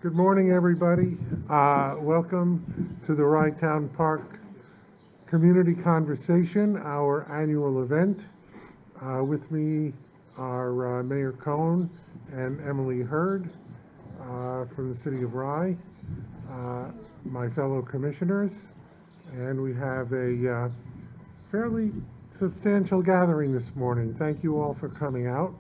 Good morning, everybody. Welcome to the Rye Town Park Community Conversation, our annual event. With me are Mayor Cohen and Emily Hurd from the City of Rye, my fellow commissioners, and we have a fairly substantial gathering this morning. Thank you all for coming out.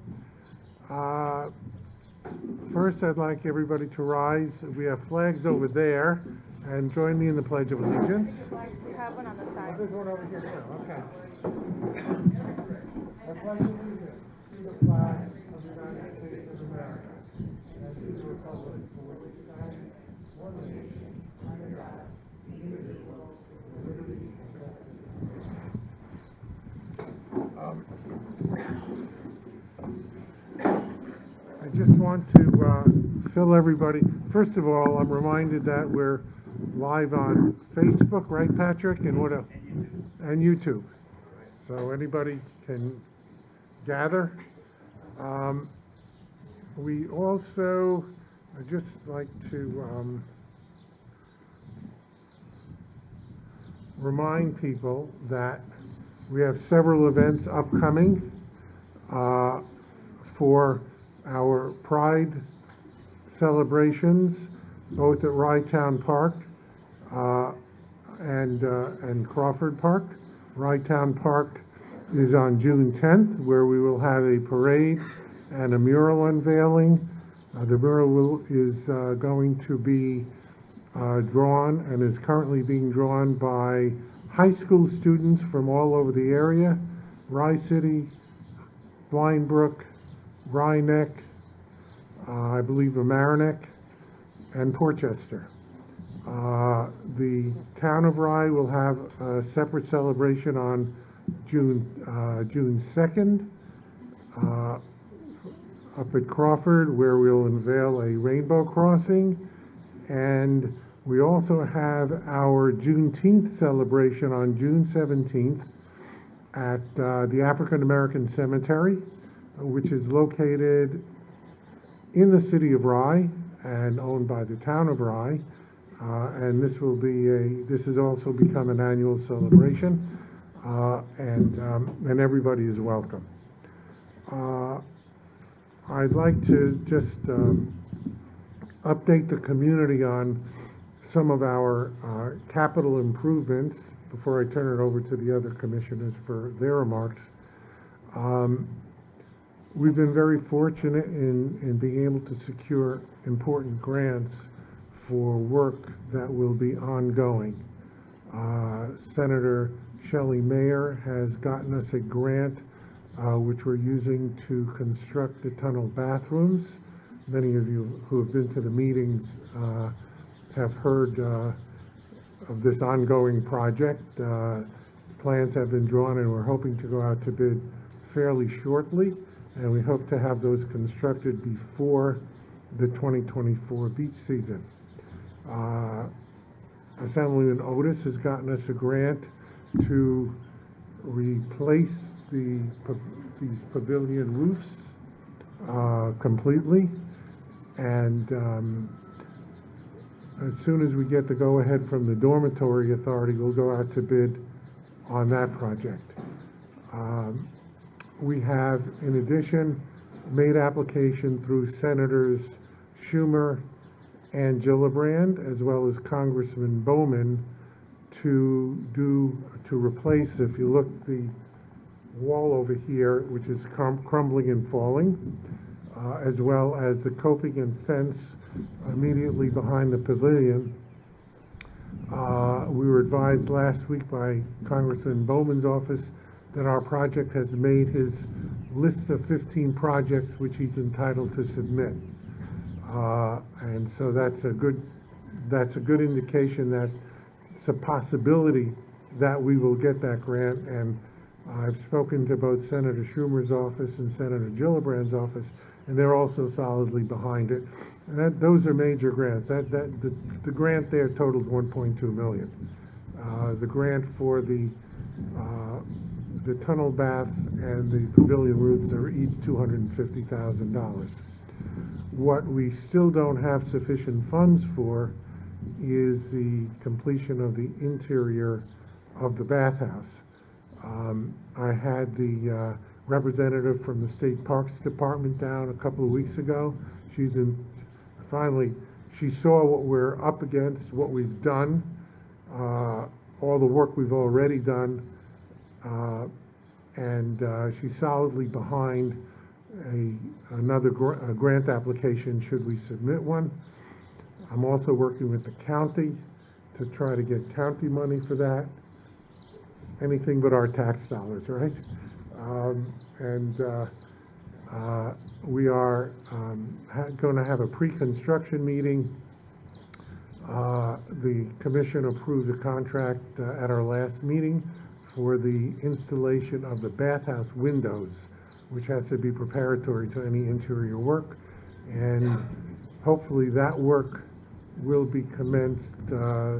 First, I'd like everybody to rise. We have flags over there, and join me in the Pledge of Allegiance. We have one on the side. There's one over here too. Okay. I pledge allegiance to the flag of the United States of America and to the republic for which it stands, one nation, under God, indivisible, with liberty and justice. I just want to fill everybody. First of all, I'm reminded that we're live on Facebook, right, Patrick? And what else? And YouTube. So anybody can gather. We also, I'd just like to remind people that we have several events upcoming for our Pride celebrations, both at Rye Town Park and Crawford Park. Rye Town Park is on June 10th, where we will have a parade and a mural unveiling. The mural is going to be drawn and is currently being drawn by high school students from all over the area: Rye City, Blind Brook, Rye Neck, I believe Mamaroneck, and Portchester. The town of Rye will have a separate celebration on June 2nd up at Crawford, where we'll unveil a rainbow crossing. And we also have our Juneteenth celebration on June 17th at the African American Cemetery, which is located in the city of Rye and owned by the town of Rye. And this has also become an annual celebration, and everybody is welcome. I'd like to just update the community on some of our capital improvements before I turn it over to the other commissioners for their remarks. We've been very fortunate in being able to secure important grants for work that will be ongoing. Senator Shelley Mayer has gotten us a grant which we're using to construct the tunnel bathrooms. Many of you who have been to the meetings have heard of this ongoing project. Plans have been drawn, and we're hoping to go out to bid fairly shortly, and we hope to have those constructed before the 2024 beach season. Assemblyman Otis has gotten us a grant to replace these pavilion roofs completely, and as soon as we get the go-ahead from the Dormitory Authority, we'll go out to bid on that project. We have, in addition, made application through Senators Schumer and Gillibrand, as well as Congressman Bowman, to replace, if you look, the wall over here, which is crumbling and falling, as well as the coping and fence immediately behind the pavilion. We were advised last week by Congressman Bowman's office that our project has made his list of 15 projects which he's entitled to submit. And so that's a good indication that it's a possibility that we will get that grant. And I've spoken to both Senator Schumer's office and Senator Gillibrand's office, and they're also solidly behind it. And those are major grants. The grant there totals $1.2 million. The grant for the tunnel baths and the pavilion roofs are each $250,000. What we still don't have sufficient funds for is the completion of the interior of the bathhouse. I had the representative from the State Parks Department down a couple of weeks ago. Finally, she saw what we're up against, what we've done, all the work we've already done, and she's solidly behind another grant application should we submit one. I'm also working with the county to try to get county money for that. Anything but our tax dollars, right? We are going to have a pre-construction meeting. The commission approved the contract at our last meeting for the installation of the bathhouse windows, which has to be preparatory to any interior work. And hopefully that work will be commenced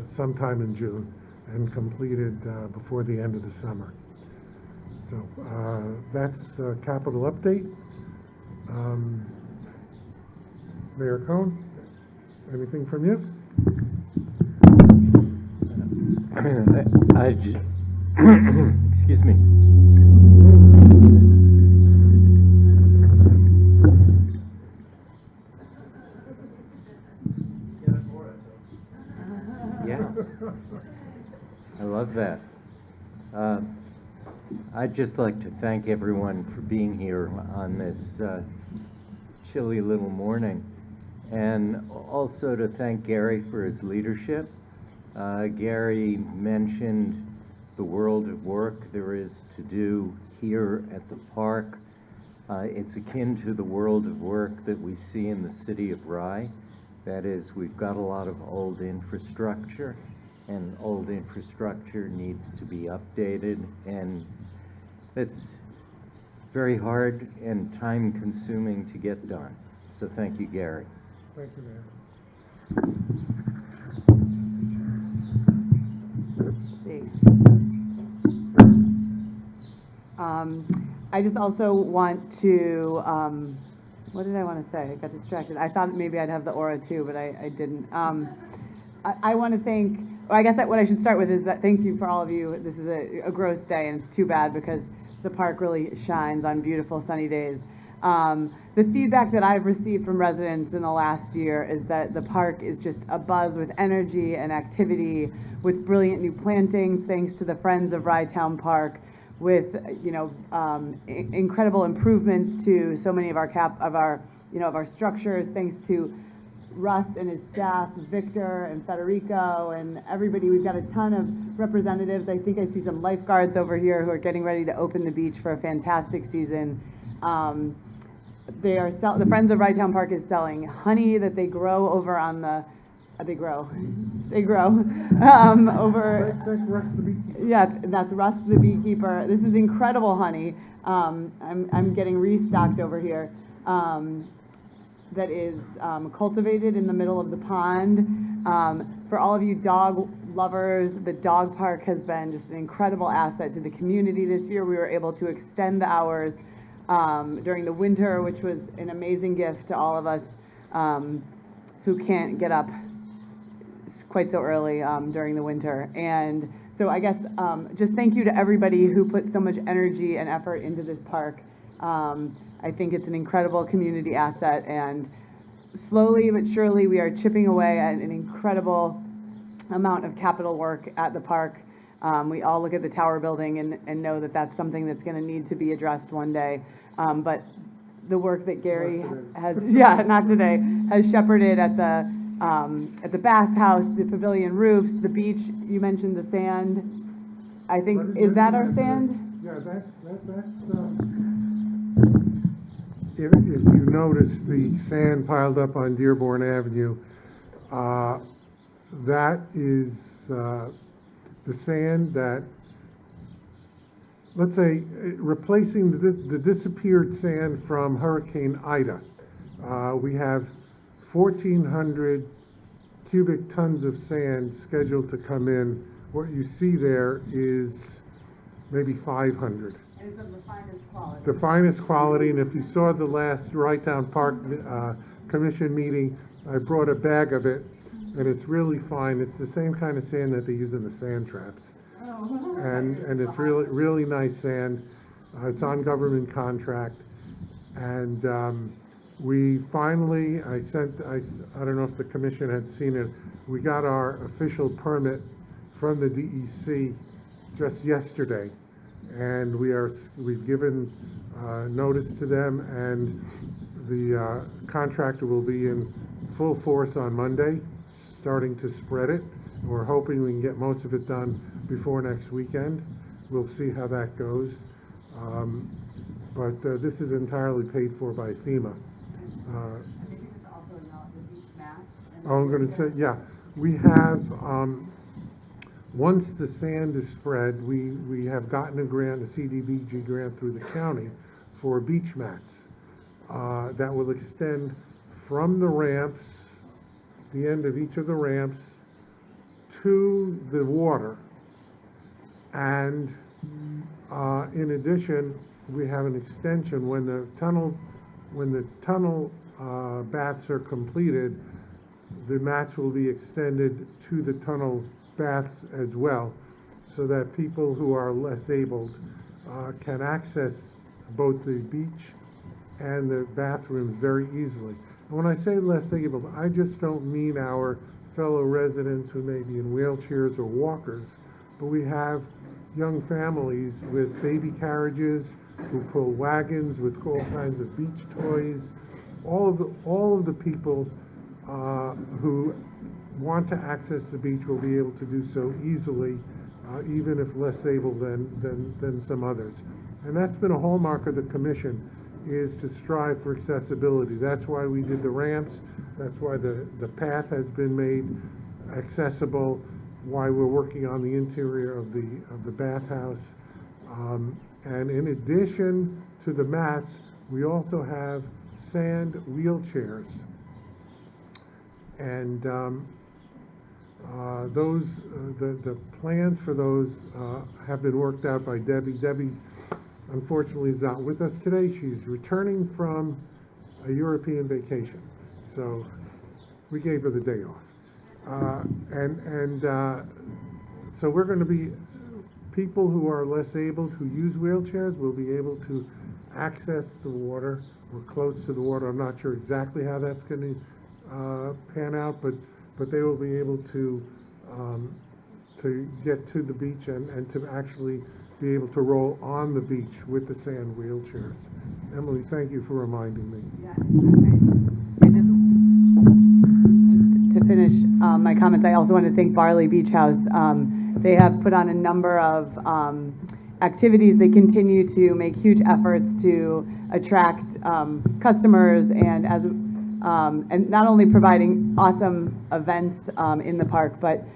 sometime in June and completed before the end of the summer. So that's capital update. Mayor Cohn, anything from you? Excuse me. Yeah, I love that. I'd just like to thank everyone for being here on this chilly little morning, and also to thank Gary for his leadership. Gary mentioned the world of work there is to do here at the park. It's akin to the world of work that we see in the city of Rye. That is, we've got a lot of old infrastructure, and old infrastructure needs to be updated, and it's very hard and time-consuming to get done. So thank you, Gary. Thank you, Mayor. I just also want to, what did I want to say? I got distracted. I thought maybe I'd have the aura too, but I didn't. I want to thank, well, I guess what I should start with is that thank you for all of you. This is a gross day, and it's too bad because the park really shines on beautiful sunny days. The feedback that I've received from residents in the last year is that the park is just abuzz with energy and activity, with brilliant new plantings, thanks to the Friends of Rye Town Park, with incredible improvements to so many of our structures, thanks to Russ and his staff, Victor and Federico and everybody. We've got a ton of representatives. I think I see some lifeguards over here who are getting ready to open the beach for a fantastic season. The Friends of Rye Town Park is selling honey that they grow over on the, over. Thank Russ the beekeeper. Yeah, that's Russ the beekeeper. This is incredible honey. I'm getting restocked over here. That is cultivated in the middle of the pond. For all of you dog lovers, the dog park has been just an incredible asset to the community this year. We were able to extend the hours during the winter, which was an amazing gift to all of us who can't get up quite so early during the winter. And so I guess just thank you to everybody who put so much energy and effort into this park. I think it's an incredible community asset, and slowly but surely we are chipping away at an incredible amount of capital work at the park. We all look at the tower building and know that that's something that's going to need to be addressed one day. But the work that Gary has, yeah, not today, has shepherded at the bathhouse, the pavilion roofs, the beach. You mentioned the sand. I think, is that our sand? Yeah, that's if you notice the sand piled up on Dearborn Avenue, that is the sand that, let's say, replacing the disappeared sand from Hurricane Ida. We have 1,400 cubic tons of sand scheduled to come in. What you see there is maybe 500. And it's of the finest quality. The finest quality, and if you saw the last Rye Town Park commission meeting, I brought a bag of it, and it's really fine. It's the same kind of sand that they use in the sand traps. And it's really nice sand. It's on government contract. And we finally, I don't know if the commission had seen it, we got our official permit from the DEC just yesterday. And we've given notice to them, and the contractor will be in full force on Monday, starting to spread it. We're hoping we can get most of it done before next weekend. We'll see how that goes. But this is entirely paid for by FEMA. I'm going to say, yeah, we have, once the sand is spread, we have gotten a grant, a CDBG grant through the county for beach mats that will extend from the ramps, the end of each of the ramps, to the water. And in addition, we have an extension when the tunnel baths are completed. The mats will be extended to the tunnel baths as well, so that people who are less abled can access both the beach and the bathrooms very easily. And when I say less abled, I just don't mean our fellow residents who may be in wheelchairs or walkers, but we have young families with baby carriages who pull wagons with all kinds of beach toys. All of the people who want to access the beach will be able to do so easily, even if less able than some others. And that's been a hallmark of the commission, is to strive for accessibility. That's why we did the ramps. That's why the path has been made accessible, why we're working on the interior of the bathhouse. And in addition to the mats, we also have sand wheelchairs. And the plans for those have been worked out by Debbie. Debbie, unfortunately, is not with us today. She's returning from a European vacation, so we gave her the day off. So we're going to be, people who are less able, who use wheelchairs, will be able to access the water or close to the water. I'm not sure exactly how that's going to pan out, but they will be able to get to the beach and to actually be able to roll on the beach with the sand wheelchairs. Emily, thank you for reminding me. Yeah, just to finish my comments, I also want to thank Barley Beach House. They have put on a number of activities. They continue to make huge efforts to attract customers, and and not only providing awesome events in the park, but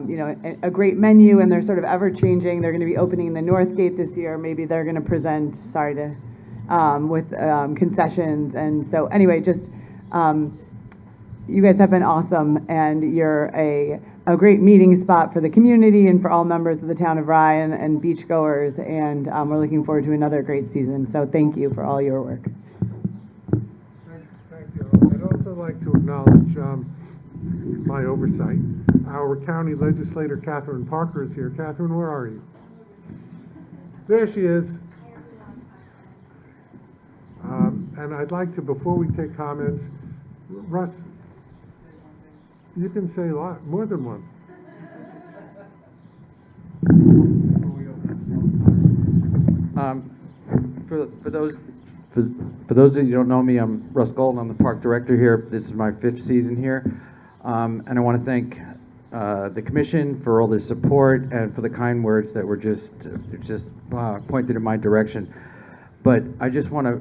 you know, a great menu, and they're sort of ever changing. They're going to be opening the North Gate this year. Maybe they're going to present, with concessions. And so anyway, just you guys have been awesome, and you're a great meeting spot for the community and for all members of the town of Rye and beachgoers. And we're looking forward to another great season. So thank you for all your work. Thank you. I'd also like to acknowledge my oversight. Our county legislator, Catherine Parker, is here. Catherine, where are you? There she is. And I'd like to, before we take comments, Russ, you can say a lot, more than one. For those of you who don't know me, I'm Russ Golden. I'm the park director here. This is my 5th season here, and I want to thank the commission for all the support and for the kind words that were just pointed in my direction. But I just want to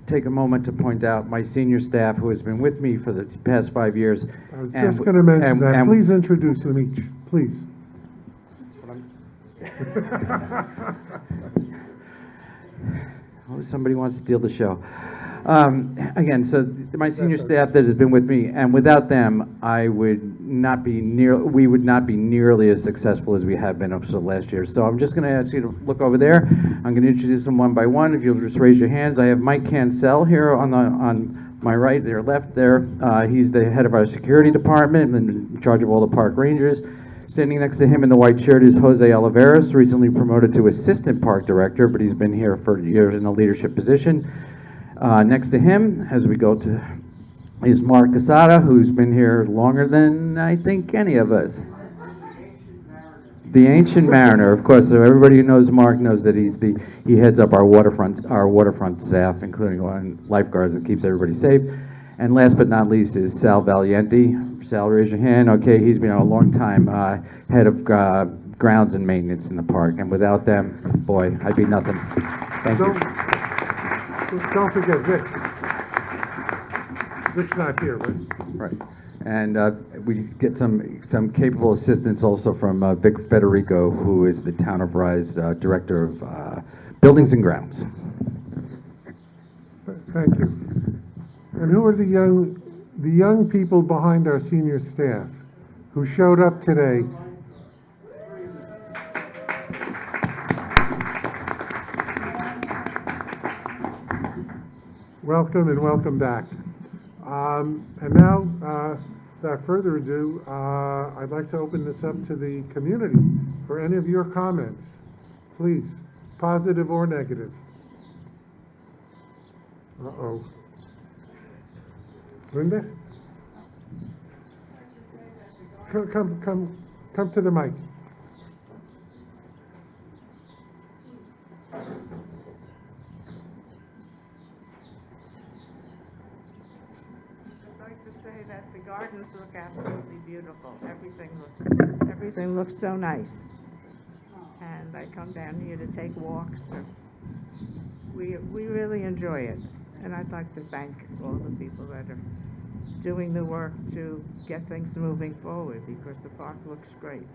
take a moment to point out my senior staff who has been with me for the past 5 years. I was just going to mention that. Please introduce them each, please. Oh, somebody wants to steal the show. Again, so my senior staff that has been with me, and without them, we would not be nearly as successful as we have been up to last year. So I'm just going to ask you to look over there. I'm going to introduce them one by one. If you'll just raise your hands. I have Mike Cancel here on my right, their left there. He's the head of our security department and in charge of all the park rangers. Standing next to him in the white shirt is Jose Oliveros, recently promoted to assistant park director, but he's been here for years in a leadership position. Next to him, as we go to, is Mark Casada, who's been here longer than I think any of us. The Ancient Mariner, of course. So everybody who knows Mark knows that he heads up our waterfront staff, including lifeguards that keeps everybody safe. And last but not least is Sal Valiente. Sal, raise your hand. Okay, he's been a long time head of grounds and maintenance in the park, and without them, boy, I'd be nothing. Thank you. Don't forget Vic. Vic's not here, right? Right. And we get some capable assistance also from Vic Federico, who is the Town of Rye's Director of Buildings and Grounds. Thank you. And who are the young people behind our senior staff who showed up today? Welcome and welcome back. And now, without further ado, I'd like to open this up to the community for any of your comments. Please, positive or negative. Uh-oh. Linda? Come to the mic. I'd like to say that the gardens look absolutely beautiful. Everything looks so nice. And I come down here to take walks. And we really enjoy it. And I'd like to thank all the people that are doing the work to get things moving forward, because the park looks great.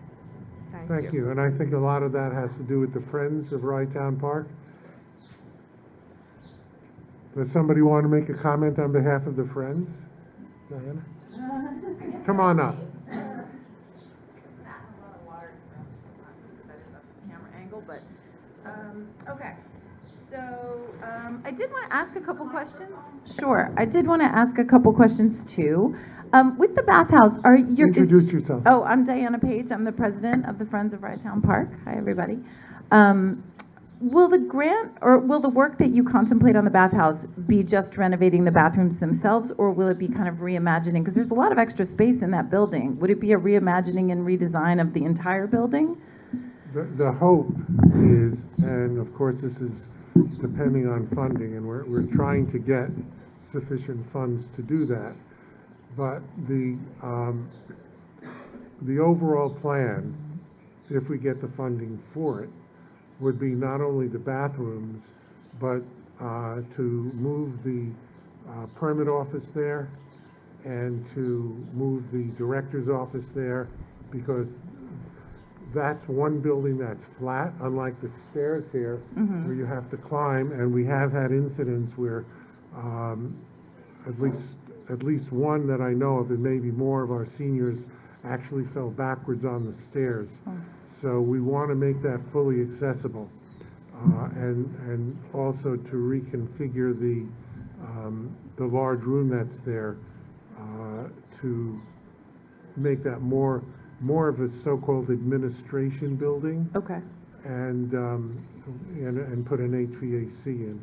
Thank you. And I think a lot of that has to do with the Friends of Rye Town Park. Does somebody want to make a comment on behalf of the Friends? Diana? Come on up. Okay. So I did want to ask a couple questions. Sure, I did want to ask a couple questions too. With the bathhouse, Introduce yourself. Oh, I'm Diana Page. I'm the president of the Friends of Rye Town Park. Hi, everybody. Will the grant or will the work that you contemplate on the bathhouse be just renovating the bathrooms themselves, or will it be kind of reimagining? Because there's a lot of extra space in that building. Would it be a reimagining and redesign of the entire building? The hope is, and of course this is depending on funding, and we're trying to get sufficient funds to do that, but the overall plan, if we get the funding for it, would be not only the bathrooms, but to move the permit office there and to move the director's office there, because that's one building that's flat, unlike the stairs here, where you have to climb. And we have had incidents where at least one that I know of, and maybe more of our seniors actually fell backwards on the stairs. So we want to make that fully accessible, and also to reconfigure the large room that's there to make that more of a so-called administration building. Okay. And put an HVAC in.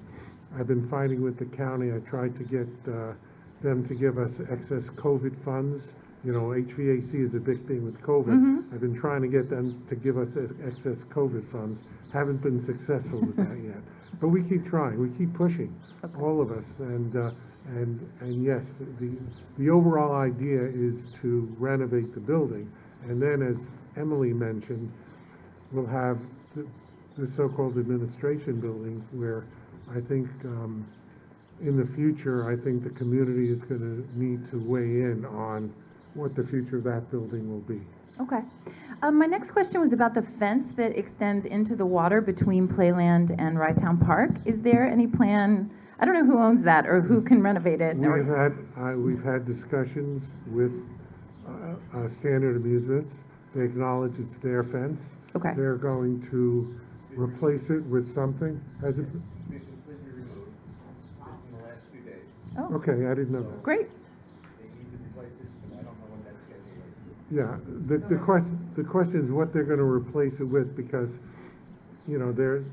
I've been fighting with the county. I tried to get them to give us excess COVID funds. You know, HVAC is a big thing with COVID. I've been trying to get them to give us excess COVID funds. Haven't been successful with that yet. But we keep trying. We keep pushing, all of us. And yes, the overall idea is to renovate the building. And then, as Emily mentioned, we'll have the so-called administration building, where I think in the future, I think the community is going to need to weigh in on what the future of that building will be. Okay. My next question was about the fence that extends into the water between Playland and Rye Town Park. Is there any plan? I don't know who owns that or who can renovate it. We've had discussions with Standard Amusements. They acknowledge it's their fence. Okay. They're going to replace it with something. Has it? Been completely removed in the last 2 days. Oh, Okay, I didn't know that. great. They need to replace it, but I don't know when that schedule is. Yeah, the question is what they're going to replace it with, because, you know, there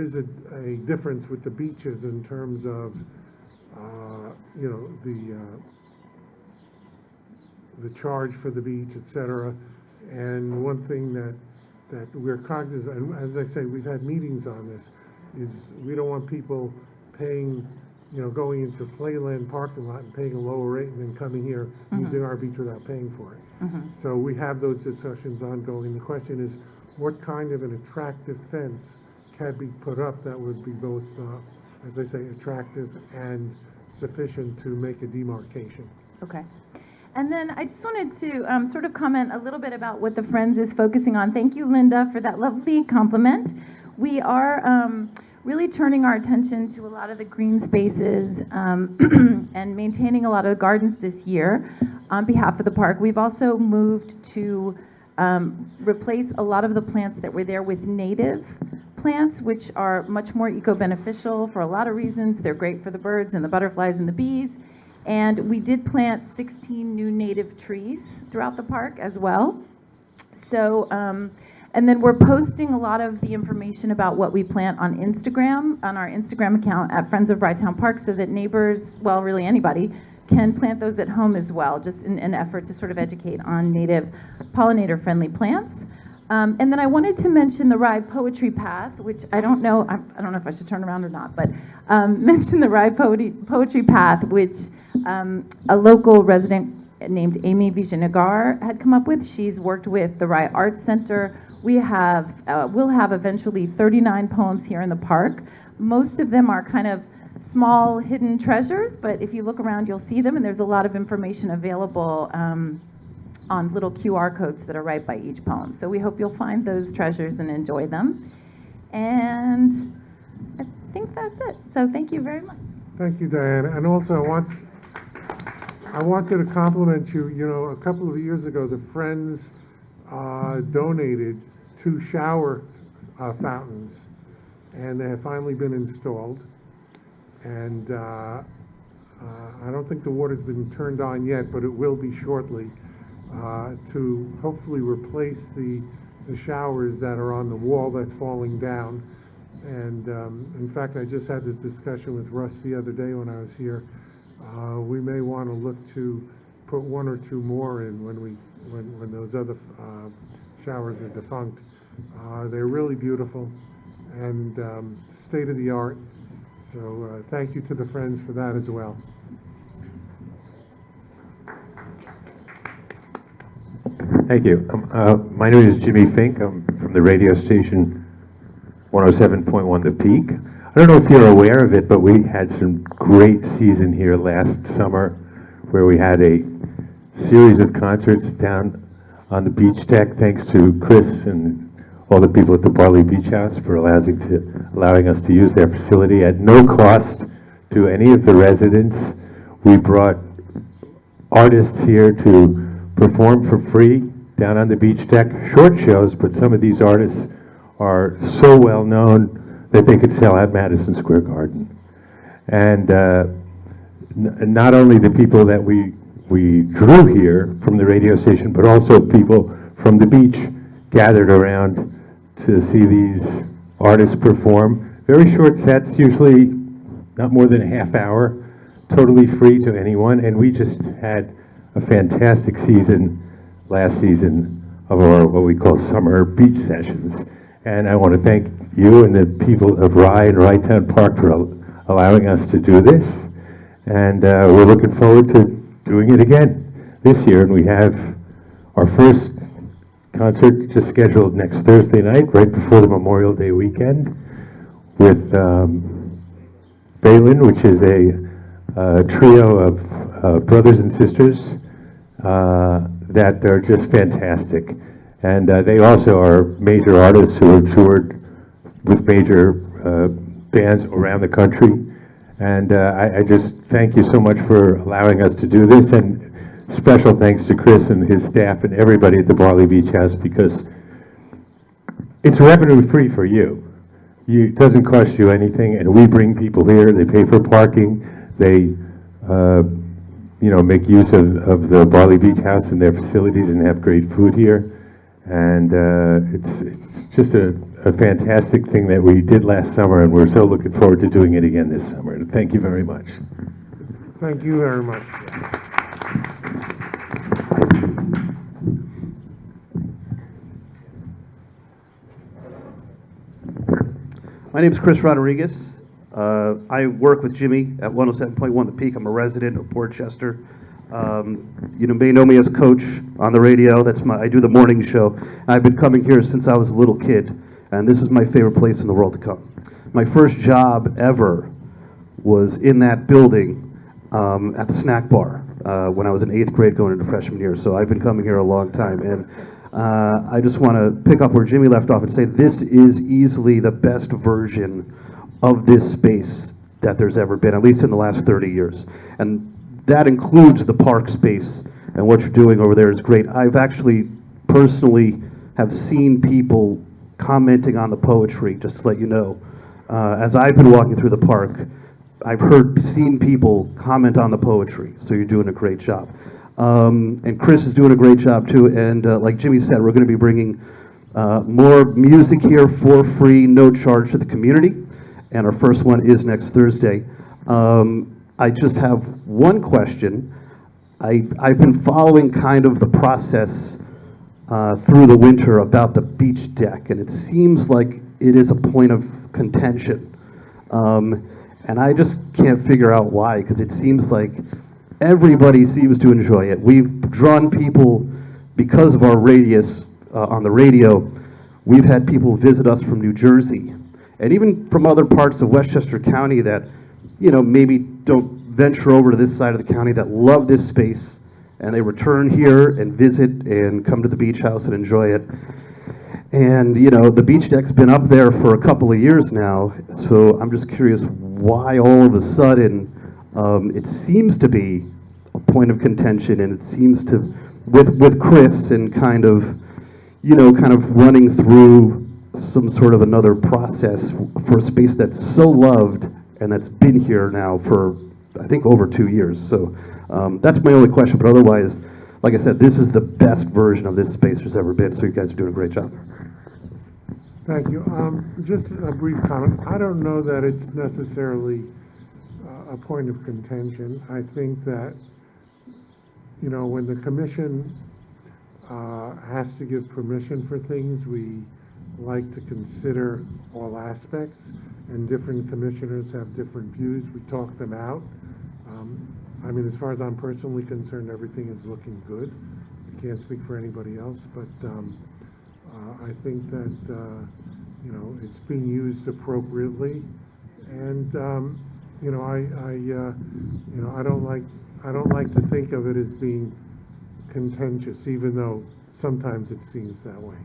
is a difference with the beaches in terms of, you know, the charge for the beach, et cetera. And one thing that we're cognizant, and as I say, we've had meetings on this, is we don't want people paying, you know, going into Playland parking lot and paying a lower rate and then coming here using our beach without paying for it. So we have those discussions ongoing. The question is, what kind of an attractive fence can be put up that would be both, as I say, attractive and sufficient to make a demarcation? Okay. And then I just wanted to sort of comment a little bit about what the Friends is focusing on. Thank you, Linda, for that lovely compliment. We are really turning our attention to a lot of the green spaces and maintaining a lot of the gardens this year on behalf of the park. We've also moved to replace a lot of the plants that were there with native plants, which are much more eco-beneficial for a lot of reasons. They're great for the birds and the butterflies and the bees. And we did plant 16 new native trees throughout the park as well. So, and then we're posting a lot of the information about what we plant on Instagram, on our Instagram account at Friends of Rye Town Park, so that neighbors, well, really anybody, can plant those at home as well, just in an effort to sort of educate on native pollinator-friendly plants. And then I wanted to mention the Rye Poetry Path, which I don't know if I should turn around or not, but mention the Rye Poetry Path, which a local resident named Amy Vijayanagar had come up with. She's worked with the Rye Arts Center. We'll have eventually 39 poems here in the park. Most of them are kind of small hidden treasures, but if you look around, you'll see them, and there's a lot of information available on little QR codes that are right by each poem. So we hope you'll find those treasures and enjoy them. And I think that's it. So thank you very much. Thank you, Diane. And also, I wanted to compliment you. You know, a couple of years ago, the Friends donated 2 shower fountains, and they have finally been installed. And I don't think the water's been turned on yet, but it will be shortly, to hopefully replace the showers that are on the wall that's falling down. And in fact, I just had this discussion with Russ the other day when I was here. We may want to look to put 1 or 2 more in when those other showers are defunct. They're really beautiful and state of the art. So thank you to the Friends for that as well. Thank you. My name is Jimmy Fink. I'm from the radio station 107.1 The Peak. I don't know if you're aware of it, but we had some great season here last summer where we had a series of concerts down on the beach deck, thanks to Chris and all the people at the Barley Beach House for allowing us to use their facility at no cost to any of the residents. We brought artists here to perform for free down on the beach deck, short shows, but some of these artists are so well known that they could sell at Madison Square Garden. And not only the people that we drew here from the radio station, but also people from the beach gathered around to see these artists perform. Very short sets, usually not more than a half hour, totally free to anyone. And we just had a fantastic season last season of our what we call summer beach sessions. And I want to thank you and the people of Rye and Rye Town Park for allowing us to do this. And we're looking forward to doing it again this year. And we have our first concert just scheduled next Thursday night, right before the Memorial Day weekend, with Balin, which is a trio of brothers and sisters that are just fantastic. And they also are major artists who have toured with major bands around the country. And I just thank you so much for allowing us to do this, and special thanks to Chris and his staff and everybody at the Barley Beach House, because it's revenue free for you. It doesn't cost you anything, and we bring people here, they pay for parking, they make use of the Barley Beach House and their facilities and have great food here. And it's just a fantastic thing that we did last summer, and we're so looking forward to doing it again this summer. And thank you very much. Thank you very much. My name is Chris Rodriguez. I work with Jimmy at 107.1 The Peak. I'm a resident of Port Chester. You may know me as Coach on the radio. I do the morning show. I've been coming here since I was a little kid, and this is my favorite place in the world to come. My first job ever was in that building at the snack bar when I was in 8th grade going into freshman year. So I've been coming here a long time, and I just want to pick up where Jimmy left off and say this is easily the best version of this space that there's ever been, at least in the last 30 years. And that includes the park space, and what you're doing over there is great. I've actually personally have seen people commenting on the poetry, just to let you know. As I've been walking through the park, I've seen people comment on the poetry, so you're doing a great job. And Chris is doing a great job too, and like Jimmy said, we're going to be bringing more music here for free, no charge to the community, and our first one is next Thursday. I just have one question. I've been following kind of the process through the winter about the beach deck, and it seems like it is a point of contention. And I just can't figure out why, because it seems like everybody seems to enjoy it. We've drawn people because of our radius on the radio. We've had people visit us from New Jersey, and even from other parts of Westchester County that, maybe don't venture over to this side of the county, that love this space, and they return here and visit and come to the beach house and enjoy it. And the beach deck's been up there for a couple of years now, so I'm just curious why all of a sudden it seems to be a point of contention, and it seems to, with Chris and kind of running through some sort of another process for a space that's so loved and that's been here now for, I think, over 2 years. So that's my only question, but otherwise, like I said, this is the best version of this space there's ever been, so you guys are doing a great job. Thank you. Just a brief comment. I don't know that it's necessarily a point of contention. I think that, when the commission has to give permission for things, we like to consider all aspects, and different commissioners have different views. We talk them out. As far as I'm personally concerned, everything is looking good. I can't speak for anybody else, but I think that it's being used appropriately, and I don't like to think of it as being contentious, even though sometimes it seems that way.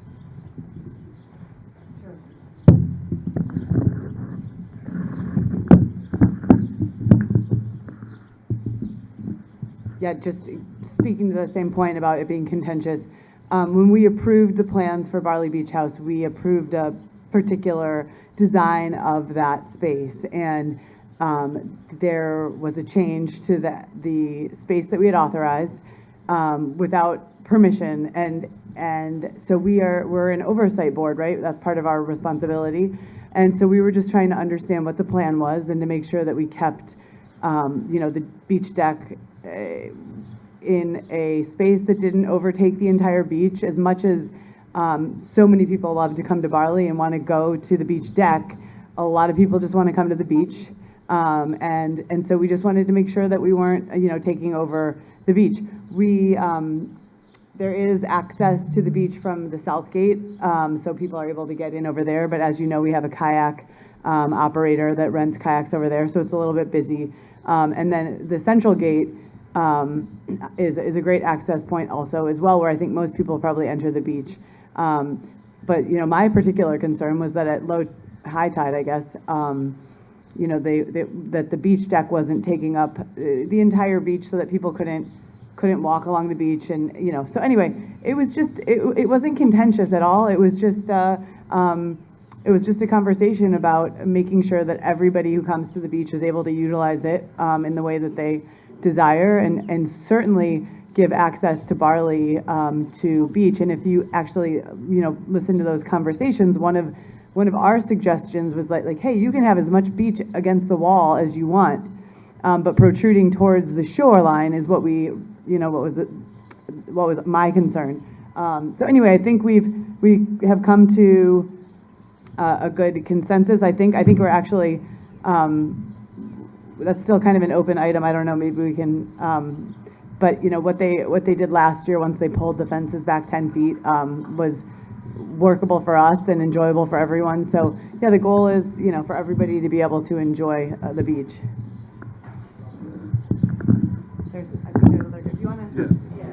Yeah, just speaking to the same point about it being contentious, when we approved the plans for Barley Beach House, we approved a particular design of that space, and there was a change to the space that we had authorized without permission, and so we're an oversight board, right? That's part of our responsibility, and so we were just trying to understand what the plan was and to make sure that we kept the beach deck in a space that didn't overtake the entire beach. As much as so many people love to come to Barley and want to go to the beach deck, a lot of people just want to come to the beach, and so we just wanted to make sure that we weren't taking over the beach. There is access to the beach from the south gate, so people are able to get in over there, but as you know, we have a kayak operator that rents kayaks over there, so it's a little bit busy. And then the central gate is a great access point also as well, where I think most people probably enter the beach. But my particular concern was that at high tide, I guess, you know, that the beach deck wasn't taking up the entire beach so that people couldn't walk along the beach. And, you know, so anyway, it was just, it wasn't contentious at all. It was just a conversation about making sure that everybody who comes to the beach is able to utilize it in the way that they desire, and certainly give access to Barley to beach. And if you actually, you know, listen to those conversations, one of our suggestions was like, hey, you can have as much beach against the wall as you want, but protruding towards the shoreline is what we, you know, what was my concern. So anyway, I think we have come to a good consensus. I think we're actually, that's still kind of an open item. I don't know, maybe we can, but you know, what they did last year once they pulled the fences back 10 feet was workable for us and enjoyable for everyone. So yeah, the goal is, you know, for everybody to be able to enjoy the beach. I think there's another, if you want to. Yeah.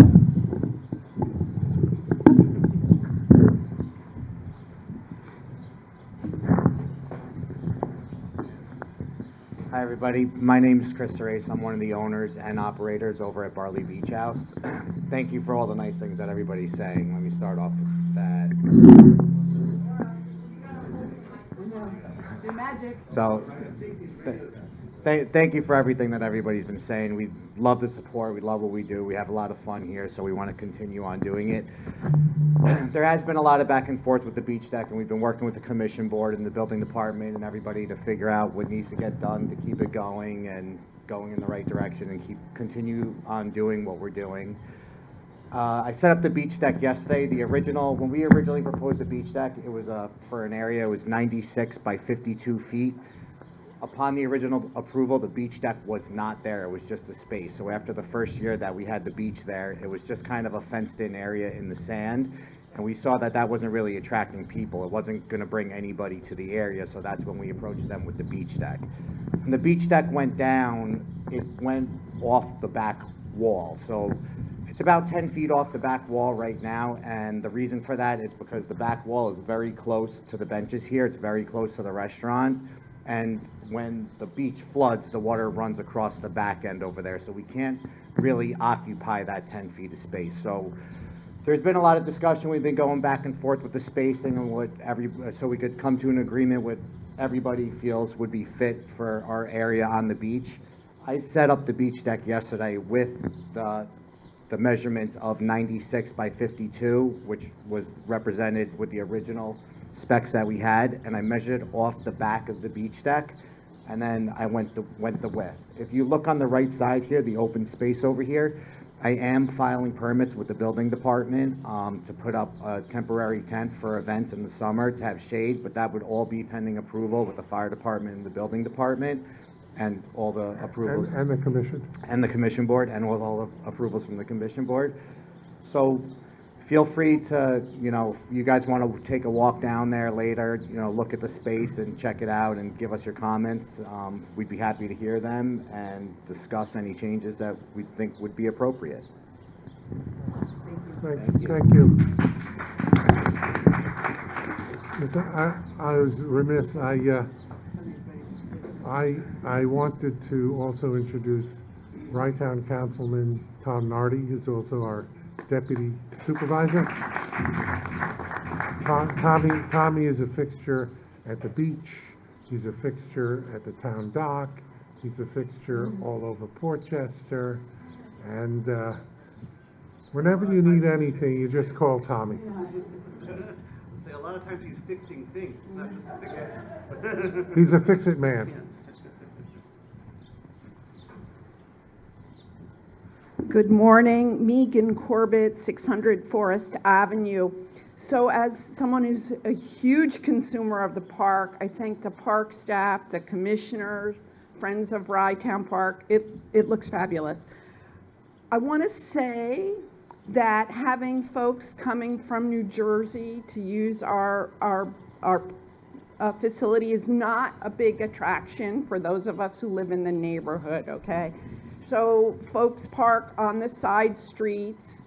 Hi, everybody. My name is Chris Therese. I'm one of the owners and operators over at Barley Beach House. Thank you for all the nice things that everybody's saying. Let me start off with that. Magic. So, thank you for everything that everybody's been saying. We love the support. We love what we do. We have a lot of fun here, so we want to continue on doing it. There has been a lot of back and forth with the beach deck, and we've been working with the commission board and the building department and everybody to figure out what needs to get done to keep it going and going in the right direction and continue on doing what we're doing. I set up the beach deck yesterday. When we originally proposed the beach deck, it was for an area, it was 96 by 52 feet. Upon the original approval, the beach deck was not there. It was just a space. So after the first year that we had the beach there, it was just kind of a fenced-in area in the sand. And we saw that that wasn't really attracting people. It wasn't going to bring anybody to the area, so that's when we approached them with the beach deck. When the beach deck went down, it went off the back wall. So it's about 10 feet off the back wall right now, and the reason for that is because the back wall is very close to the benches here. It's very close to the restaurant. And when the beach floods, the water runs across the back end over there, so we can't really occupy that 10 feet of space. So there's been a lot of discussion. We've been going back and forth with the spacing and so we could come to an agreement with everybody feels would be fit for our area on the beach. I set up the beach deck yesterday with the measurements of 96 by 52, which was represented with the original specs that we had, and I measured off the back of the beach deck, and then I went the width. If you look on the right side here, the open space over here, I am filing permits with the building department to put up a temporary tent for events in the summer to have shade, but that would all be pending approval with the fire department and the building department and all the approvals. And the commission. And the commission board, and with all the approvals from the commission board. So feel free to, you know, if you guys want to take a walk down there later, you know, look at the space and check it out and give us your comments. We'd be happy to hear them and discuss any changes that we think would be appropriate. Thank you. Listen, I was remiss. I wanted to also introduce Rye Town Councilman Tom Nardi, who's also our Deputy Supervisor. Tommy is a fixture at the beach. He's a fixture at the town dock. He's a fixture all over Portchester. And whenever you need anything, you just call Tommy. Say a lot of times he's fixing things. It's not just fixing. He's a fix-it man. Good morning, Megan Corbett, 600 Forest Avenue. So as someone who's a huge consumer of the park, I thank the park staff, the commissioners, friends of Rye Town Park. It looks fabulous. I want to say that having folks coming from New Jersey to use our facility is not a big attraction for those of us who live in the neighborhood, okay? So folks park on the side streets.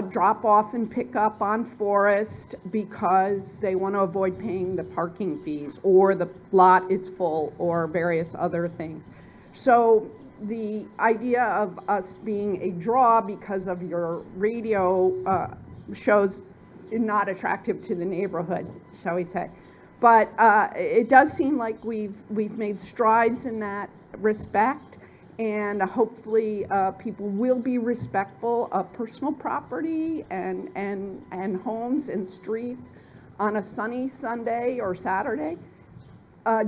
drop off and pick up on Forest because they want to avoid paying the parking fees, or the lot is full, or various other things. So the idea of us being a draw because of your radio shows is not attractive to the neighborhood, shall we say. But it does seem like we've made strides in that respect, and hopefully people will be respectful of personal property and homes and streets on a sunny Sunday or Saturday.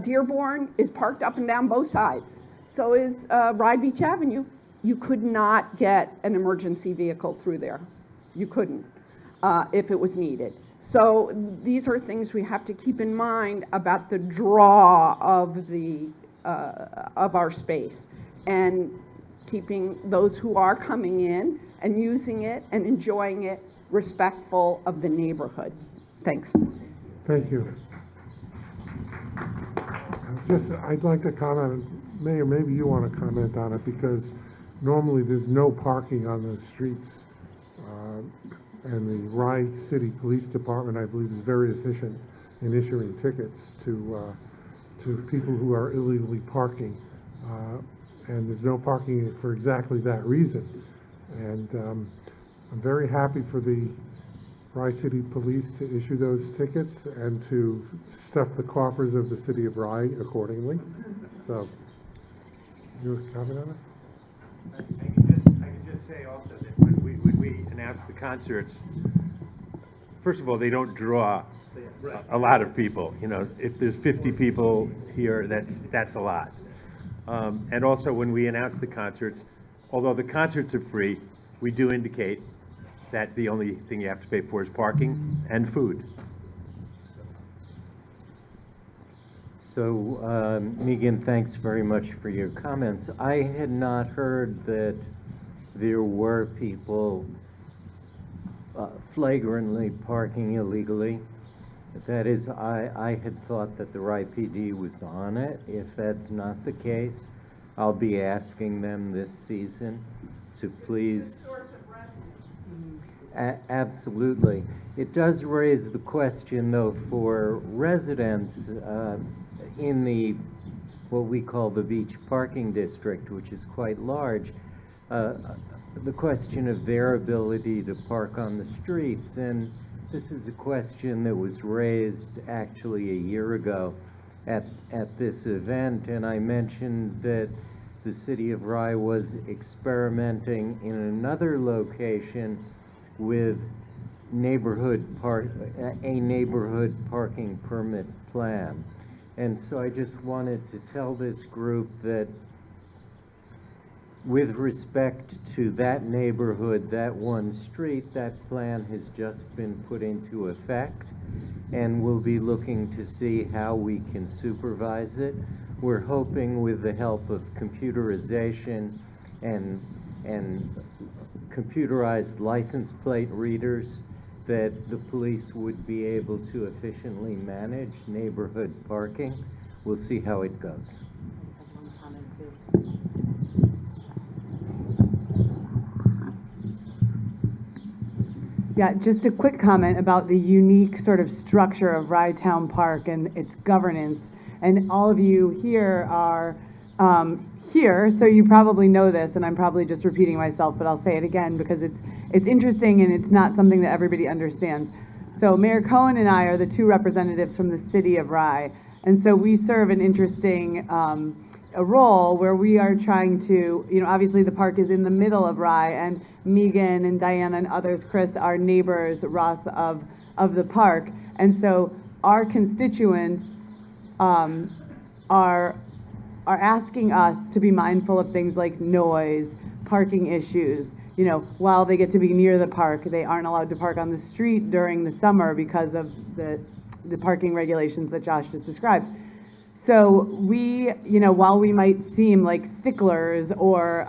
Dearborn is parked up and down both sides. So is Rye Beach Avenue. You could not get an emergency vehicle through there. You couldn't if it was needed. So these are things we have to keep in mind about the draw of our space, and keeping those who are coming in and using it and enjoying it respectful of the neighborhood. Thanks. Thank you. I'd like to comment, Mayor, maybe you want to comment on it, because normally there's no parking on the streets. And the Rye City Police Department, I believe, is very efficient in issuing tickets to people who are illegally parking. And there's no parking for exactly that reason. And I'm very happy for the Rye City Police to issue those tickets and to stuff the coffers of the city of Rye accordingly. So, you want to comment on it? I can just say also that when we announce the concerts, first of all, they don't draw a lot of people. You know, if there's 50 people here, that's a lot. And also, when we announce the concerts, although the concerts are free, we do indicate that the only thing you have to pay for is parking and food. So, Megan, thanks very much for your comments. I had not heard that there were people flagrantly parking illegally. That is, I had thought that the Rye PD was on it. If that's not the case, I'll be asking them this season to please. Absolutely. It does raise the question, though, for residents in the what we call the beach parking district, which is quite large, the question of their ability to park on the streets. And this is a question that was raised actually a year ago at this event, and I mentioned that the city of Rye was experimenting in another location with a neighborhood parking permit plan. And so I just wanted to tell this group that with respect to that neighborhood, that one street, that plan has just been put into effect, and we'll be looking to see how we can supervise it. We're hoping with the help of computerization and computerized license plate readers that the police would be able to efficiently manage neighborhood parking. We'll see how it goes. Yeah, just a quick comment about the unique sort of structure of Rye Town Park and its governance. And all of you here are here, so you probably know this, and I'm probably just repeating myself, but I'll say it again because it's interesting and it's not something that everybody understands. So Mayor Cohen and I are the two representatives from the city of Rye, and so we serve an interesting a role where we are trying to, obviously the park is in the middle of Rye, and Megan and Diana and others, Chris, are neighbors, Ross, of the park, and so our constituents are asking us to be mindful of things like noise, parking issues. While they get to be near the park, they aren't allowed to park on the street during the summer because of the parking regulations that Josh just described. So we, while we might seem like sticklers or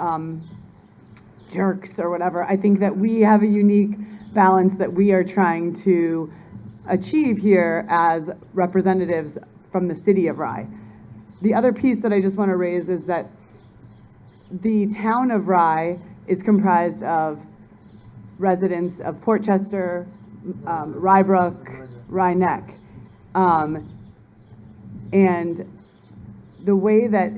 jerks or whatever, I think that we have a unique balance that we are trying to achieve here as representatives from the city of Rye. The other piece that I just want to raise is that the town of Rye is comprised of residents of Portchester, Rybrook, Rye Neck. And the way that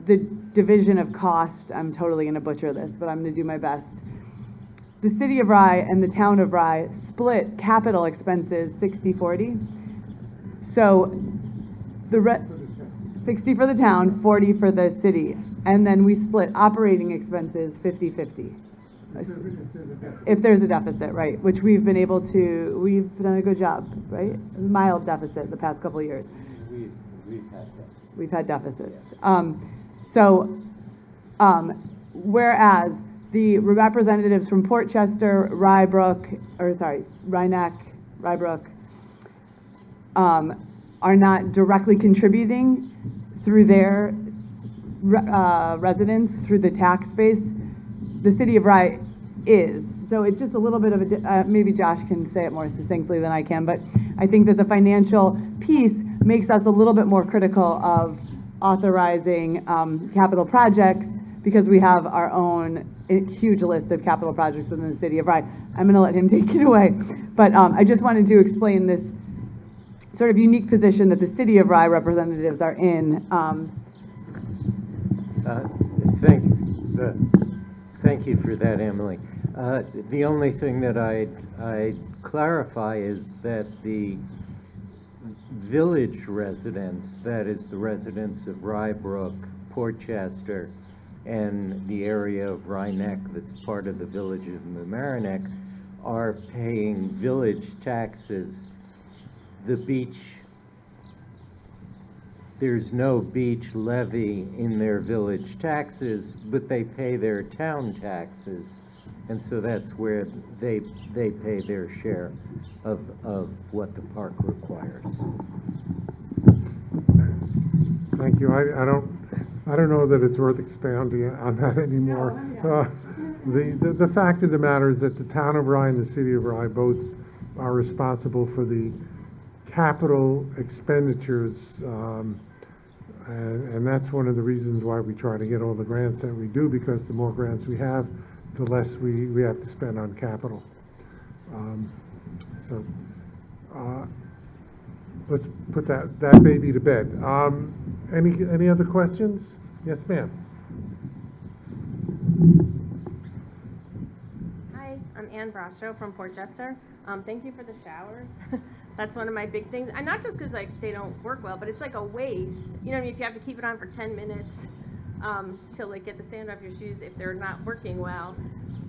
the division of cost, I'm totally going to butcher this, but I'm going to do my best. The city of Rye and the town of Rye split capital expenses 60-40. So the 60 for the town, 40 for the city. And then we split operating expenses 50-50. If there's a deficit, right, which we've been able to, we've done a good job, right? Mild deficit the past couple of years. We've had deficits. Whereas the representatives from Portchester, Rye Neck, Rybrook, are not directly contributing through their residents, through the tax base. The city of Rye is. So it's just a little bit of a, maybe Josh can say it more succinctly than I can, but I think that the financial piece makes us a little bit more critical of authorizing capital projects because we have our own huge list of capital projects within the city of Rye. I'm going to let him take it away. But I just wanted to explain this sort of unique position that the city of Rye representatives are in. Thank you for that, Emily. The only thing that I'd clarify is that the village residents, that is the residents of Rybrook, Portchester, and the area of Rye Neck that's part of the village of Mamaroneck, are paying village taxes. The beach, there's no beach levy in their village taxes, but they pay their town taxes. And so that's where they pay their share of what the park requires. Thank you. I don't know that it's worth expounding on that anymore. The fact of the matter is that the town of Rye and the city of Rye both are responsible for the capital expenditures, and that's one of the reasons why we try to get all the grants that we do, because the more grants we have, the less we have to spend on capital. Let's put that baby to bed. Any other questions? Yes, ma'am. Hi, I'm Ann Brostro from Portchester. Thank you for the showers. That's one of my big things. And not just because they don't work well, but it's like a waste. You know what I mean? If you have to keep it on for 10 minutes to get the sand off your shoes if they're not working well,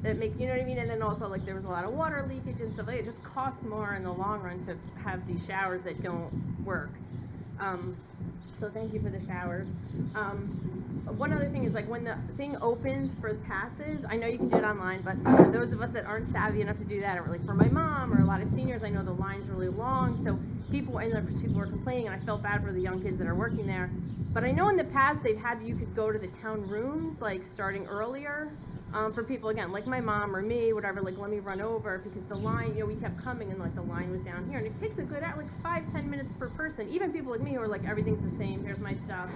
you know what I mean? And then also there was a lot of water leakage and stuff like that. It just costs more in the long run to have these showers that don't work. So thank you for the showers. One other thing is when the thing opens for passes, I know you can do it online, but for those of us that aren't savvy enough to do that, or for my mom or a lot of seniors, I know the line's really long, so people were complaining, and I felt bad for the young kids that are working there. But I know in the past you could go to the town rooms, starting earlier, for people, again, like my mom or me, whatever, let me run over, because the line, we kept coming, and the line was down here, and it takes a good, 5-10 minutes per person. Even people like me who are everything's the same, here's my stuff,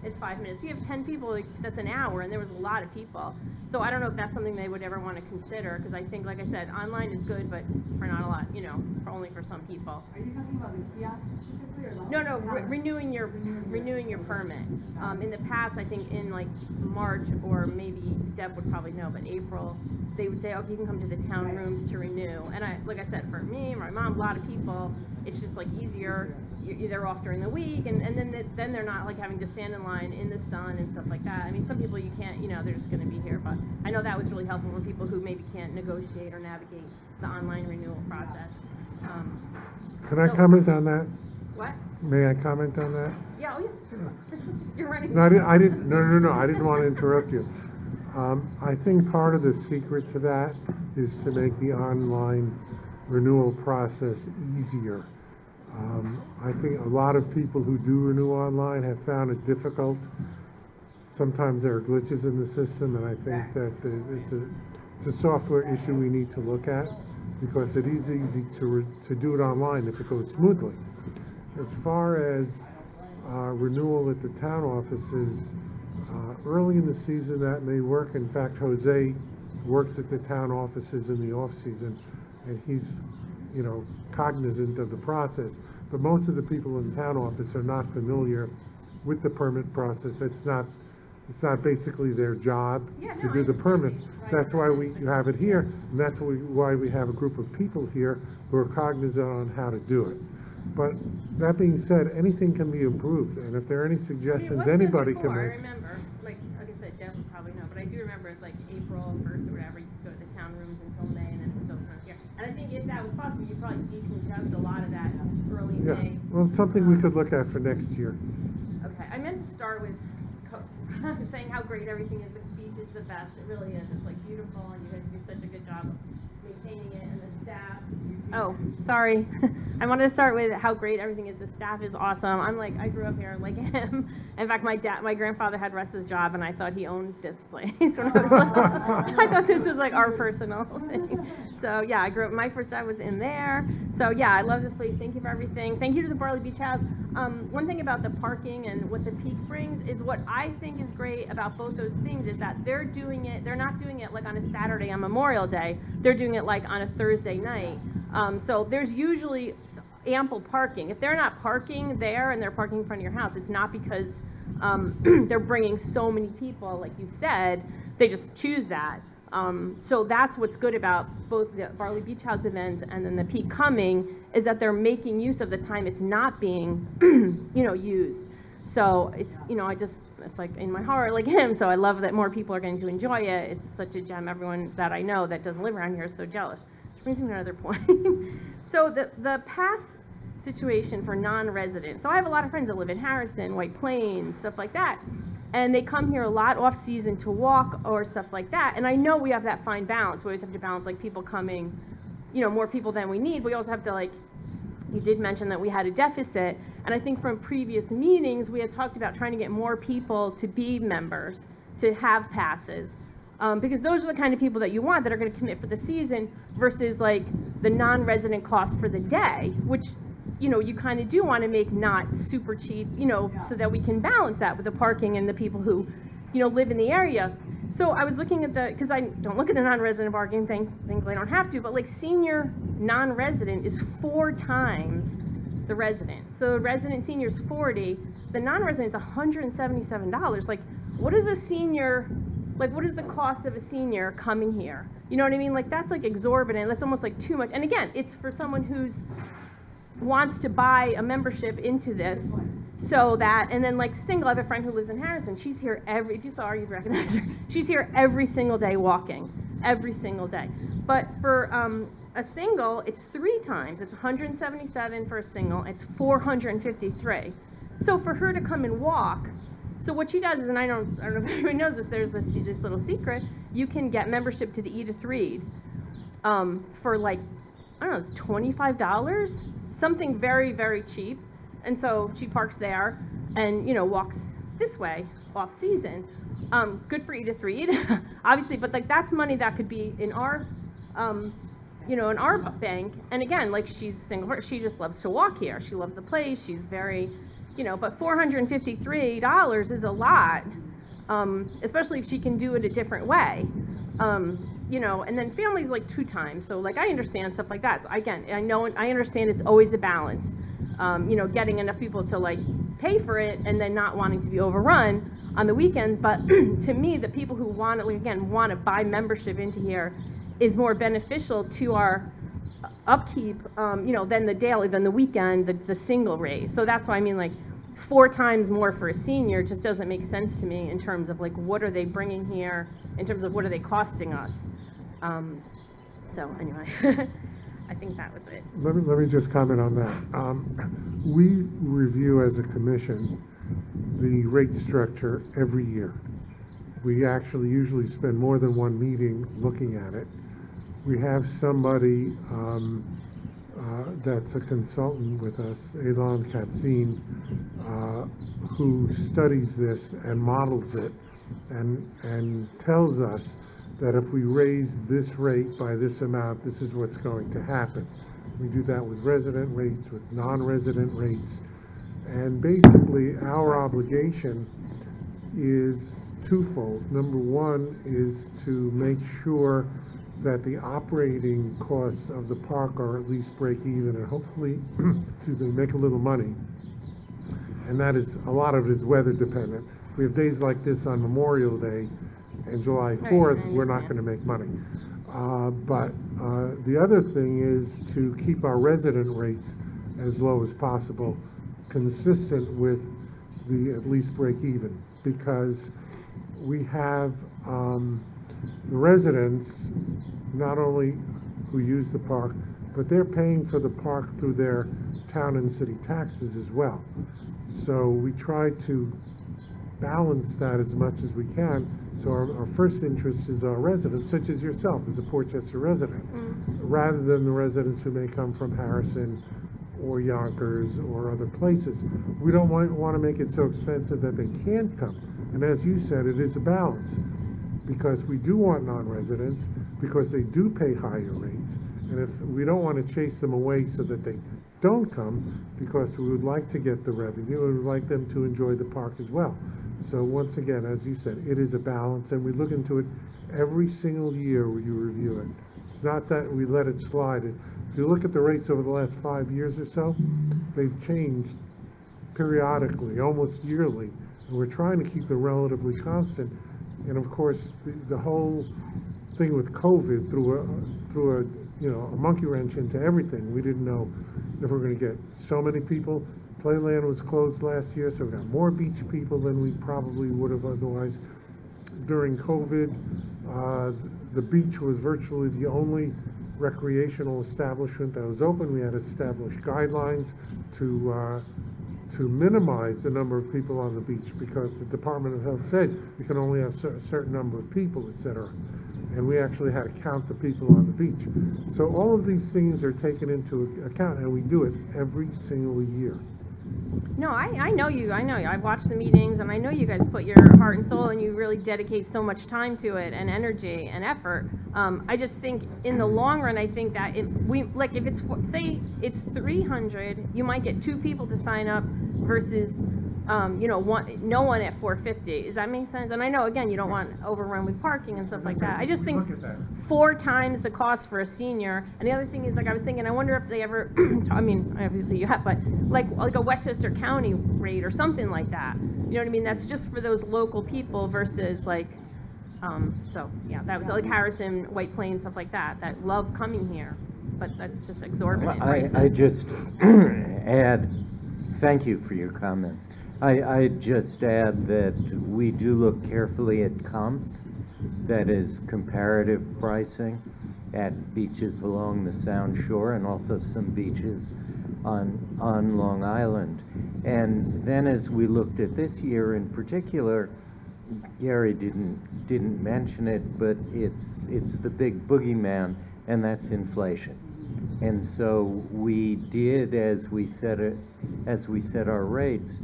it's 5 minutes. You have 10 people, that's an hour, and there was a lot of people. So I don't know if that's something they would ever want to consider, because I think, like I said, online is good, but for not a lot, only for some people. Are you talking about the kiosk specifically, or No, renewing your permit. In the past, I think in March, or maybe Deb would probably know, but April, they would say, okay, you can come to the town rooms to renew. And like I said, for me, my mom, a lot of people, it's just easier. They're off during the week, and then they're not having to stand in line in the sun and stuff like that. I mean, some people you can't, they're just going to be here. But I know that was really helpful for people who maybe can't negotiate or navigate the online renewal process. Can I comment on that? What? May I comment on that? Yeah, oh yeah. You're running. No, I didn't. No. I didn't want to interrupt you. I think part of the secret to that is to make the online renewal process easier. I think a lot of people who do renew online have found it difficult. Sometimes there are glitches in the system, and I think that it's a software issue we need to look at, because it is easy to do it online if it goes smoothly. As far as renewal at the town offices, early in the season that may work. In fact, Jose works at the town offices in the off-season, and he's, you know, cognizant of the process. But most of the people in the town office are not familiar with the permit process. It's not basically their job to do the permits. That's why we have it here, and that's why we have a group of people here who are cognizant on how to do it. But that being said, anything can be improved, and if there are any suggestions anybody can I make. remember, like I said, Jeff would probably know, but I do remember it's like April 1st or whatever, you could go to the town rooms until May, and then it was open from here. And I think if that was possible, you'd probably decongest a lot of that early Yeah, May. well, it's something we could look at for next year. Okay, I meant to start with saying how great everything is. The beach is the best. It really is. It's like beautiful, and you guys do such a good job maintaining it, and the staff. Oh, sorry. I wanted to start with how great everything is. The staff is awesome. I grew up here like him. In fact, my grandfather had Russ's job, and I thought he owned this place when I was I thought this was like our personal thing. So yeah, I grew up, my first job was in there. So yeah, I love this place. Thank you for everything. Thank you to the Barley Beach House. One thing about the parking and what the Peak brings is what I think is great about both those things is that they're not doing it like on a Saturday on Memorial Day. They're doing it like on a Thursday night. So there's usually ample parking. If they're not parking there and they're parking in front of your house, it's not because they're bringing so many people, like you said, they just choose that. So that's what's good about both the Barley Beach House events and then the Peak coming, is that they're making use of the time it's not being, used. So it's, it's like in my heart, like him. So I love that more people are going to enjoy it. It's such a gem. Everyone that I know that doesn't live around here is so jealous. Which brings me to another point. So the pass situation for non-residents. So I have a lot of friends that live in Harrison, White Plains, stuff like that. And they come here a lot off season to walk or stuff like that. And I know we have that fine balance. We always have to balance like people coming, more people than we need. We also have to you did mention that we had a deficit. And I think from previous meetings, we had talked about trying to get more people to be members, to have passes. Because those are the kind of people that you want that are going to commit for the season versus like the non-resident cost for the day, which you kind of do want to make not super cheap, so that we can balance that with the parking and the people who, live in the area. So I was looking at because I don't look at the non-resident parking, thankfully I don't have to, but like senior non-resident is 4 times the resident. So the resident senior is 40, the non-resident is $177. Like, what is a senior, what is the cost of a senior coming here? You know what I mean? Like, that's like exorbitant. That's almost like too much. And again, it's for someone who's wants to buy a membership into this, so that, and then like single, I have a friend who lives in Harrison. She's here if you saw her, you'd recognize her. She's here every single day walking, every single day. But for a single, it's 3 times. It's 177 for a single. It's 453. So for her to come and walk, so what she does is, and I don't know if everyone knows this, there's this little secret. You can get membership to the Edith Reed for like, I don't know, $25, something very, very cheap. And so she parks there and, walks this way off season. Good for Edith Reed, obviously, but like that's money that could be in our, in our bank. And again, like she's single, she just loves to walk here. She loves the place. She's very, but $453 is a lot, especially if she can do it a different way. And then families like 2 times. So like I understand stuff like that. So again, I understand it's always a balance. Getting enough people to like pay for it and then not wanting to be overrun on the weekends. But to me, the people who want to buy membership into here is more beneficial to our upkeep, than the weekend, the single race. So that's why I mean, like 4 times more for a senior just doesn't make sense to me in terms of like what are they bringing here, in terms of what are they costing us. So anyway, I think that was it. Let me just comment on that. We review as a commission the rate structure every year. We actually usually spend more than 1 meeting looking at it. We have somebody that's a consultant with us, Elon Katzin, who studies this and models it and tells us that if we raise this rate by this amount, this is what's going to happen. We do that with resident rates, with non-resident rates, and basically our obligation is twofold. Number one is to make sure that the operating costs of the park are at least break even and hopefully, excuse me, make a little money. And that is, a lot of it is weather dependent. We have days like this on Memorial Day and July 4th, we're not going to make money. But the other thing is to keep our resident rates as low as possible, consistent with the at least break even, because we have the residents, not only who use the park, but they're paying for the park through their town and city taxes as well. So we try to balance that as much as we can. So our first interest is our residents, such as yourself, as a Portchester resident, rather than the residents who may come from Harrison or Yonkers or other places. We don't want to make it so expensive that they can't come. And as you said, it is a balance, because we do want non-residents, because they do pay higher rates. And if we don't want to chase them away so that they don't come, because we would like to get the revenue and we would like them to enjoy the park as well. So once again, as you said, it is a balance, and we look into it every single year when you review it. It's not that we let it slide. If you look at the rates over the last 5 years or so, they've changed periodically, almost yearly, and we're trying to keep them relatively constant. And of course, the whole thing with COVID threw a monkey wrench into everything. We didn't know if we were going to get so many people. Playland was closed last year, so we got more beach people than we probably would have otherwise. During COVID, the beach was virtually the only recreational establishment that was open. We had established guidelines to minimize the number of people on the beach, because the Department of Health said you can only have a certain number of people, etc. And we actually had to count the people on the beach. So all of these things are taken into account, and we do it every single year. No, I know you. I've watched the meetings, and I know you guys put your heart and soul, and you really dedicate so much time to it, and energy and effort. I just think in the long run, I think that if it's, say it's 300, you might get 2 people to sign up versus no one at 450. Does that make sense? And I know, again, you don't want overrun with parking and stuff like that. I just think 4 times the cost for a senior. And the other thing is, like, I was thinking, I wonder if they ever, I mean, obviously you have, but like a Westchester County rate or something like that. You know what I mean? That's just for those local people versus like, so yeah, that was like Harrison, White Plains, stuff like that love coming here. But that's just exorbitant prices. I just add, thank you for your comments. I just add that we do look carefully at comps, that is comparative pricing at beaches along the Sound Shore and also some beaches on Long Island. And then as we looked at this year in particular, Gary didn't mention it, but it's the big boogeyman, and that's inflation. And so we did, as we set our rates,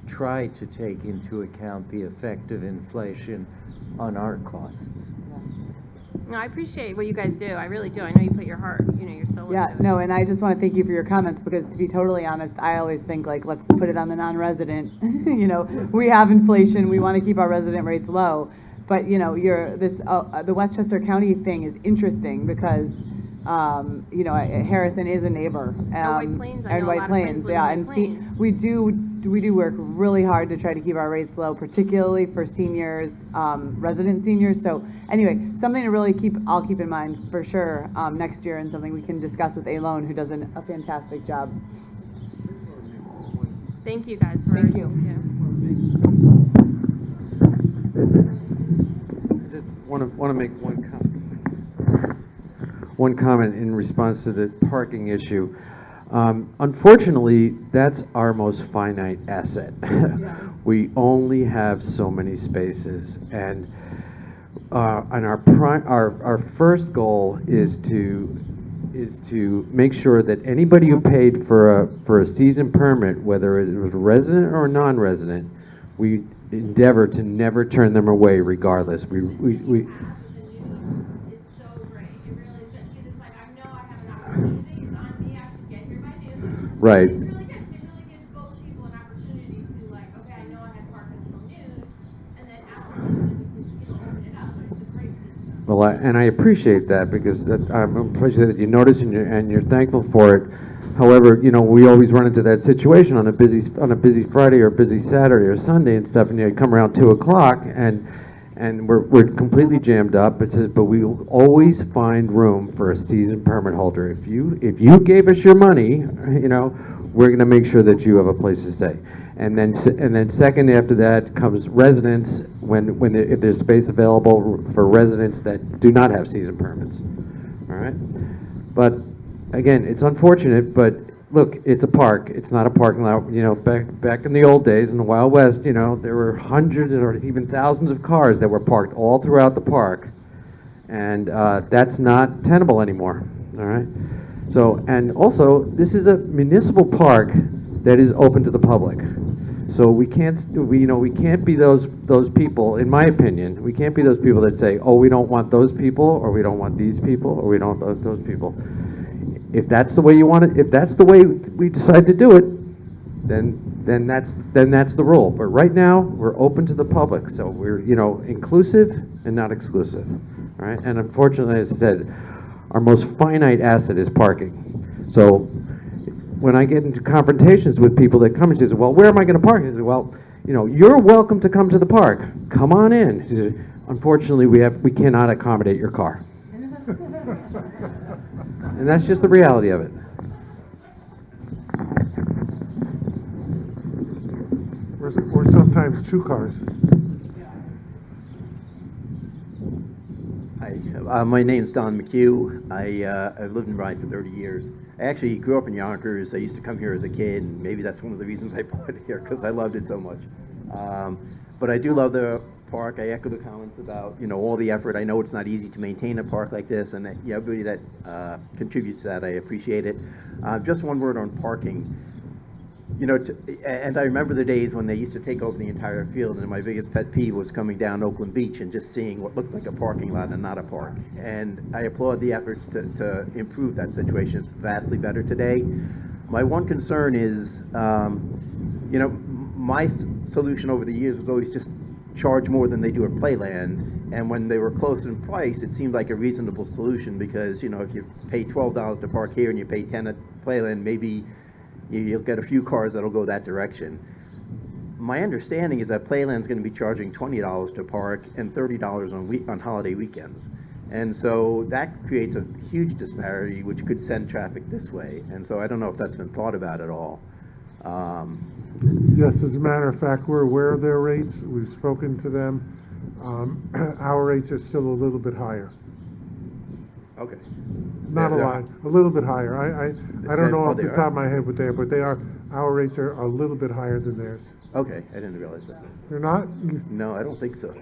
try to take into account the effect of inflation on our costs. No, I appreciate what you guys do. I really do. I know you put your heart, your soul Yeah, into it. no, and I just want to thank you for your comments, because to be totally honest, I always think, like, let's put it on the non-resident. We have inflation. We want to keep our resident rates low. But, the Westchester County thing is interesting because, Harrison is a neighbor. White Plains, I know a White lot of Plains, friends live yeah. in And White see, Plains. we do work really hard to try to keep our rates low, particularly for seniors, resident seniors. So anyway, something to really I'll keep in mind for sure next year, and something we can discuss with Alone, who does a fantastic job. Thank you guys for Thank you. Just want to make one comment in response to the parking issue. Unfortunately, that's our most finite asset. We only have so many spaces, and our first goal is to make sure that anybody who paid for a season permit, whether it was a resident or non-resident, we endeavor to never turn them away, regardless. We is so great. It really is, because it's like, I know I have an opportunity. It's on me. I should get here by noon. Right. It's really good. It really gives both people an opportunity to, like, okay, I know I had park until noon, and then after noon, and I appreciate that, because I'm appreciate that you notice and you're thankful for it. However, you know, we always run into that situation on a busy Friday or a busy Saturday or Sunday and stuff, and you come around 2 o'clock and we're completely jammed up. It says, but we will always find room for a season permit holder. If you gave us your money, you know, we're going to make sure that you have a place to stay. And then second after that comes residents, if there's space available for residents that do not have season permits. All right, but again, it's unfortunate, but look, it's a park. It's not a parking lot. You know, back in the old days, in the Wild West, you know, there were hundreds or even thousands of cars that were parked all throughout the park, and that's not tenable anymore. All right. So, and also, this is a municipal park that is open to the public. So we can't be those people. In my opinion, we can't be those people that say, "Oh, we don't want those people," or "We don't want these people," or "We don't want those people." If that's the way you want it, if that's the way we decide to do it, then that's the rule. But right now, we're open to the public, so we're, you know, inclusive and not exclusive. All right, and unfortunately, as I said, our most finite asset is parking. So when I get into confrontations with people that come and say, "Well, where am I going to park?" I say, "Well, you know, you're welcome to come to the park. Come on in." She said, "Unfortunately, we cannot accommodate your car." And that's just the reality of it. Or sometimes 2 cars. Hi, my name's Don McHugh. I've lived in Rye for 30 years. I actually grew up in Yonkers. I used to come here as a kid, and maybe that's one of the reasons I bought it here, because I loved it so much. But I do love the park. I echo the comments about, you know, all the effort. I know it's not easy to maintain a park like this, and that, you know, everybody that contributes to that, I appreciate it. Just one word on parking. You know, and I remember the days when they used to take over the entire field, and my biggest pet peeve was coming down Oakland Beach and just seeing what looked like a parking lot and not a park. And I applaud the efforts to improve that situation. It's vastly better today. My one concern is, you know, my solution over the years was always just charge more than they do at Playland. And when they were close in price, it seemed like a reasonable solution, because, you know, if you pay $12 to park here and you pay 10 at Playland, maybe you'll get a few cars that'll go that direction. My understanding is that Playland's going to be charging $20 to park and $30 on holiday weekends. And so that creates a huge disparity, which could send traffic this way. And so I don't know if that's been thought about at all. Yes, as a matter of fact, we're aware of their rates. We've spoken to them. Our rates are still a little bit higher. Okay. Not a lot, a little bit higher. I don't know off the top of my head what they are, but our rates are a little bit higher than theirs. Okay, I didn't realize that. They're not? No, I don't think so.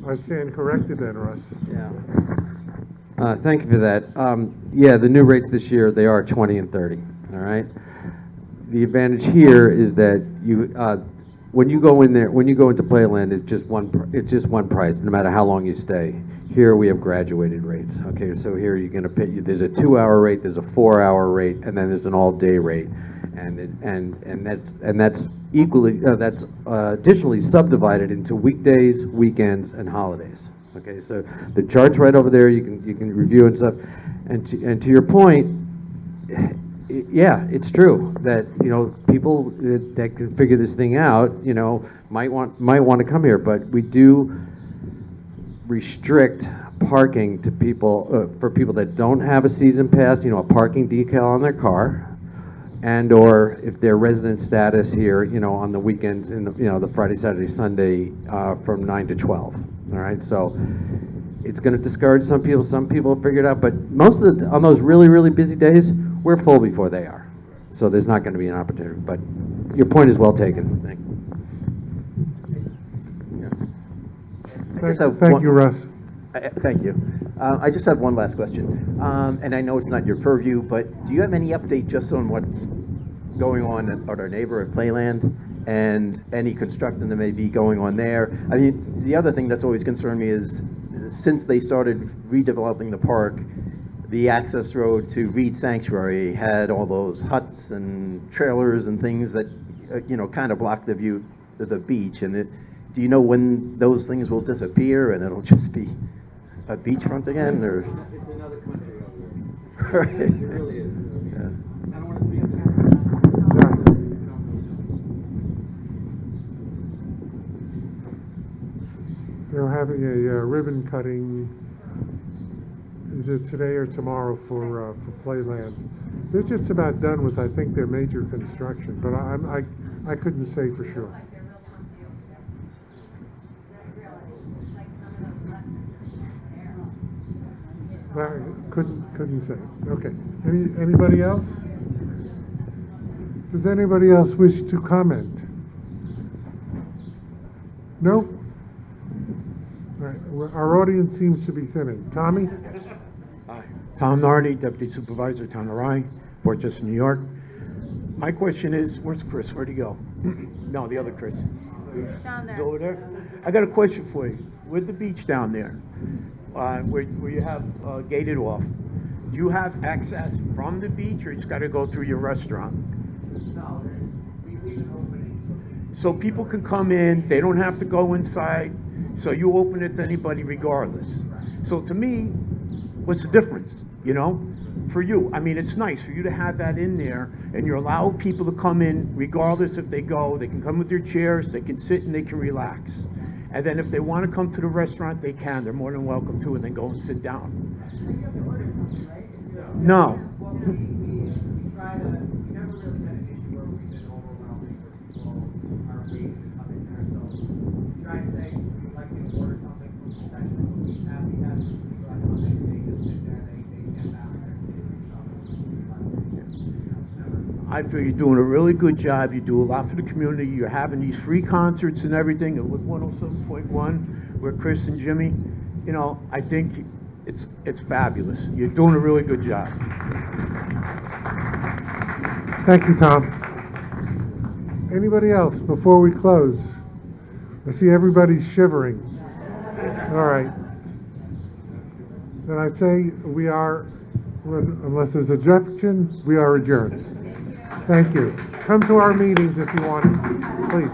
I stand corrected then, Russ. Yeah. Thank you for that. Yeah, the new rates this year, they are 20 and 30, all right? The advantage here is that you, when you go in there, when you go into Playland, it's just one price, no matter how long you stay. Here we have graduated rates. Okay, so here you're going to pay. There's a 2-hour rate, there's a 4-hour rate, and then there's an all-day rate, and that's equally that's additionally subdivided into weekdays, weekends, and holidays. Okay, so the chart's right over there. You can review and stuff. And to your point, yeah, it's true that, you know, people that can figure this thing out, you know, might want to come here, but we do restrict parking to people for people that don't have a season pass, you know, a parking decal on their car, and or if their resident status here, you know, on the weekends, in the, you know, the Friday, Saturday, Sunday, from 9 to 12. All right, so it's going to discourage some people. Some people figure it out, but most of on those really busy days, we're full before they are, so there's not going to be an opportunity. But your point is well taken. Thank you. Thank you, Russ. Thank you. I just have one last question, and I know it's not your purview, but do you have any update just on what's going on at our neighbor at Playland, and any construction that may be going on there? I mean, the other thing that's always concerned me is, since they started redeveloping the park, the access road to Reed Sanctuary had all those huts and trailers and things that, you know, kind of blocked the view of the beach, and do you know when those things will disappear and it'll just be a beachfront again, or? It's another country out there. Right. It really is. Yeah. I don't want to speak up there. They're having a ribbon cutting, is it today or tomorrow for Playland? They're just about done with, I think, their major construction, but I couldn't say for sure. Couldn't say. Okay. Anybody else? Does anybody else wish to comment? No? All right. Our audience seems to be thinning. Tommy? Hi. Tom Nardi, Deputy Supervisor, Town of Rye, Portchester, New York. My question is, where's Chris? Where'd he go? No, the other Chris. Down He's there. over there? I got a question for you. With the beach down there, where you have gated off, do you have access from the beach, or you just got to go through your restaurant? No, we leave it open. So people can come in, they don't have to go inside, so you open it to anybody regardless. So to me, what's the difference, you know? For you, I mean, it's nice for you to have that in there, and you allow people to come in regardless if they go. They can come with their chairs, they can sit and they can relax. And then if they want to come to the restaurant, they can. They're more than welcome to, and then go and sit down. No. Well, we try to, we never really had an issue where we've been overwhelming or people are waiting to come in there. So we try to say, if you'd like to order something from the section, we have people that come in, they just sit there, they get down there, they do something. I feel you're doing a really good job. You do a lot for the community. You're having these free concerts and everything, and with 107.1, with Chris and Jimmy, you know, I think it's fabulous. You're doing a really good job. Thank you, Tom. Anybody else before we close? I see everybody's shivering. All right. Then I'd say we are, unless there's objection, we are adjourned. Thank you. Come to our meetings if you want, please.